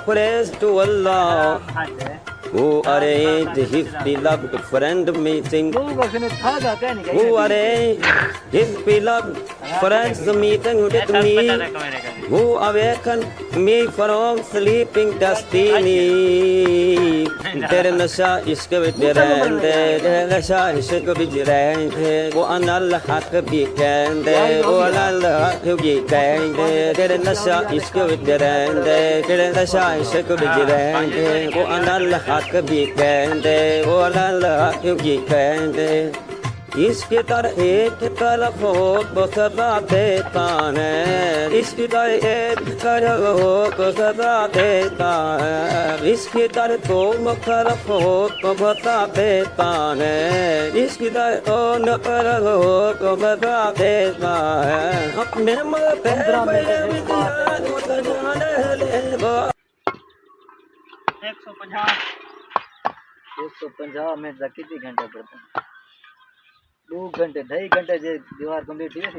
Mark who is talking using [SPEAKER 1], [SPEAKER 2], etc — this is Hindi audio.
[SPEAKER 1] praise to Allah who arranged his beloved friend meeting. Who arranged his beloved friend's meeting with me. Who awakened me from sleeping destiny. तेरे नशा इश्क विच रहंदे तेरे नशा इश्क विच रहंदे वो अनल हक भी कहंदे वो अनल हक भी कहंदे तेरे नशा इश्क विच रहंदे तेरे नशा इश्क विच रहंदे वो अनल हक भी कहंदे वो अनल हक भी कहंदे इसकी तरह एक तरफ हो तो सदा देता है इसकी तरह एक तरफ हो तो सदा देता है इसकी तरह तो मुखरफ हो तो बता देता है इसकी तरह तो नफरत हो तो बता देता है अपने मन पे
[SPEAKER 2] 150 मिनट तक कितने घंटे पड़ते हैं 2 घंटे 2.5 घंटे जे दीवार कंप्लीट थी